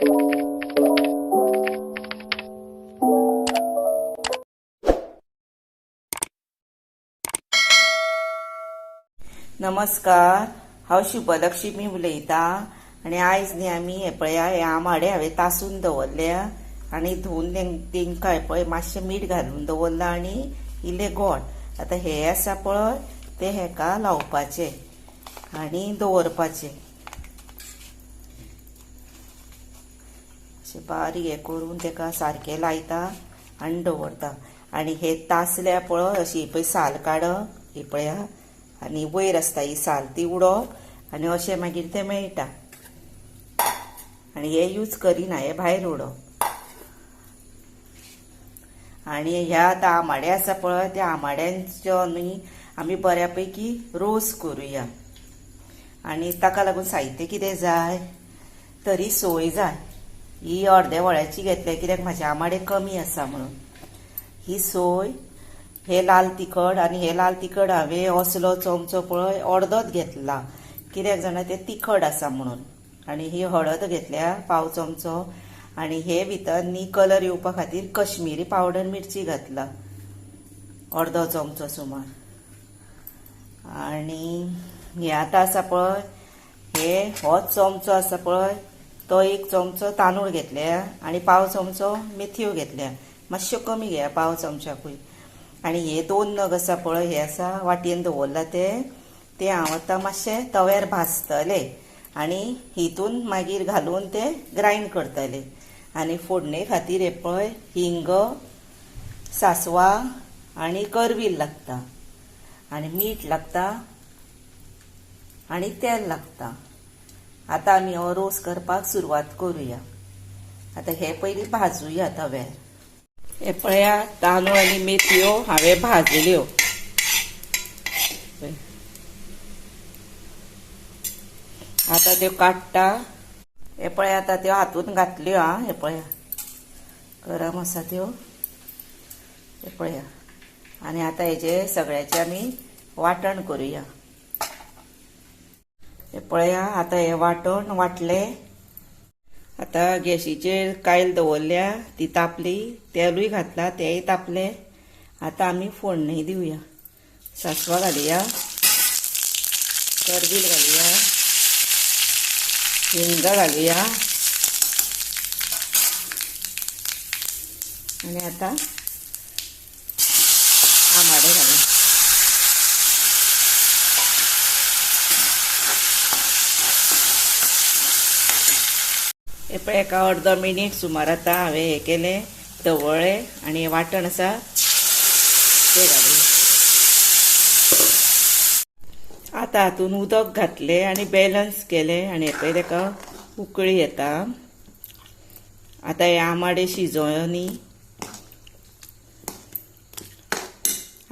नमस्कार, हांव शुभलक्ष्मी उलयतां आनी आयज न्ही आमी हे पळया हे आंबाडे हांवें तासून दवरल्या आनी धुवन तांकां हे पळय मातशें मीठ घालून दवरलां आनी इल्लें गोड. आतां हे आसा पळय ते हेका लावपाचे आनी दवरपाचे. अशें बारीक हे करून ताका सारकें लायता आनी दवरता. आनी हे तासल्या पळय अशी पळय साल काडप ही पळया आनी वयर आसता ही साल ती उडोवप आनी अशें मागीर तें मेळटा. आनी हे यूज करिना, हे भायर उडोवप. आनी ह्या आतां आंबाडे आसा पळय त्या आंबाड्यांचो न्ही आमी बऱ्या पैकी रोस करुया. आनी ताका लागून साहित्य कितें जाय, तरी सोय जाय. ही अर्द्या वळ्याची घेतल्या कित्याक म्हाजे आंबाडे कमी आसा म्हणून. ही सोय, हे लाल तिखट आनी हे लाल तिखट हांवें असलो चमचो पळय अर्दोच घेतला कित्याक जाणा ते तिखट आसा म्हणून. आनी ही हळद घेतल्या पाव चमचो आनी हे भितर न्ही कलर येवपा खातीर कश्मीरी पावडर मिरची घातला अर्दो चमचो सुमार. आनी हे आतां आसा पळय हे होच चमचो आसा पळय तो एक चमचो तांदूळ घेतल्या आनी पाव चमचो मेथयो घेतल्या. मातश्यो कमी घेया पाव चमच्याकूय. आनी हे 2 नग आसा पळय हे आसा वाटयेन दवरला ते हांव आतां मातशें तव्यार भाजतले आनी हितून मागीर घालून ते ग्रायंड करतले. आनी फोडणे खातीर हे पळय हिंग, सांसवां आनी करवील लागता आनी मीठ लागता आनी तेल लागता. आतां आमी हो रोस करपाक सुरवात करुया. आतां हे पयलीं भाजूया तव्यार. हे पळया तांदूळ आनी मेथयो हांवें भाजल्यो. आतां त्यो काडटा. हे पळय आतां त्यो हातून घातल्यो आं. हे पळया गरम आसा त्यो. हे पळया. आनी आतां हेजे सगळ्याचें आमी वांटण करुया. हे पळया आतां हे वांटण वांटलें. आतां गॅशीचेर कायल दवरल्या ती तापली, तेलूय घातला तेंय तापलें. आतां आमी फोडणी दिवया. सांसवां घालुया, करवील घालुया, हिंग घालुया आनी आतां आंबाडे घालुया. हे पळय एका अर्दो मिनीट सुमार आतां हांवें हें केलें दवळ्ळें आनी हें वांटण आसा तें घालुया. आतां हातून उदक घातलें आनी बॅलन्स केलें आनी हे पळय ताका उकळी येता. आतां हे आंबाडे शिजोयो न्ही.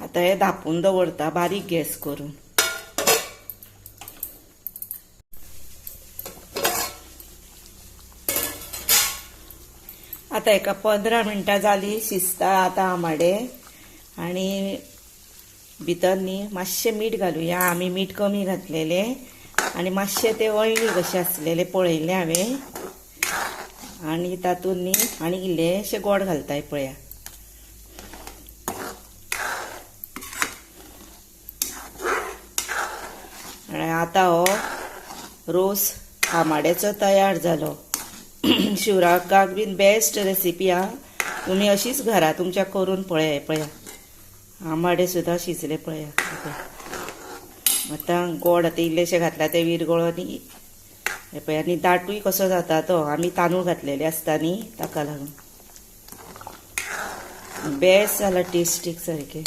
आतां हे धांपून दवरता बारीक गॅस करून. आतां एका 15 मिनटां जाली शिजता आतां आंबाडे. आनी भितर न्ही मातशें मीठ घालुया. आमी मीठ कमी घातलेलें आनी मातशें ते अळणी कशें आसलेले पळयल्ले हांवें. आनी तातूंत न्ही आनी इल्लेशें गोड घालता पळया. आनी आतां हो रोस आंबाड्याचो तयार जालो. शिवराकाक बीन बेस्ट रेसिपी आहा. तुमी अशीच घरा तुमच्या करून पळया. पळया आंबाडे सुद्दां शिजले पळया. आतां गोड आतां इल्लेशें घातला ते विरगळो न्ही. हे पळय आनी दाटूय कसो जाता तो. आमी तांदूळ घातलेले आसता न्ही ताका लागून बेस्ट जाला टेस्टीक सारकें.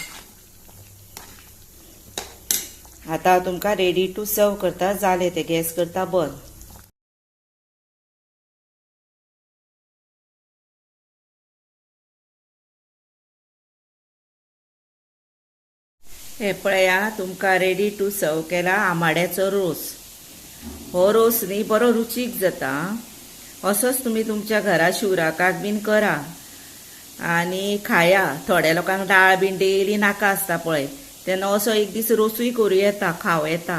आतां हांव तुमकां रेडी टू सर्व करता. जालें तें गॅस करता बंद. हे पळया तुमकां रेडी टू सर्व केला आंबाड्याचो रोस. हो रोस न्ही बरो रुचीक जाता. असोच तुमी तुमच्या घरा शिवराकाक बीन करा आनी खाया. थोड्या लोकांक दाळ बीन डेली नाका आसता पळय तेन्ना असो एक दीस रोसूय करूं येता, खावं येता.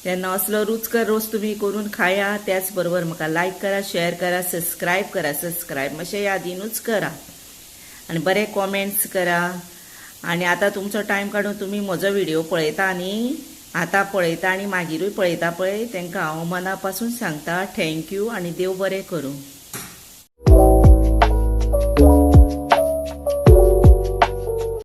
तेन्ना असलो रुचकर रोस तुम्ही करून खाया. त्याचबरोबर म्हाका लायक करा, शेअर करा, सबस्क्राईब मातशें यादीनूच करा आणि बरे कॉमेंट्स करा. आणि आता तुमचो टायम काढून तुम्ही म्हजो व्हिडिओ पळयता न्ही, आता पळयता आणि मागीरूय पळयता पळय, तांकां हांव मना पासून सांगता थँक्यू आणि देव बरें करूं.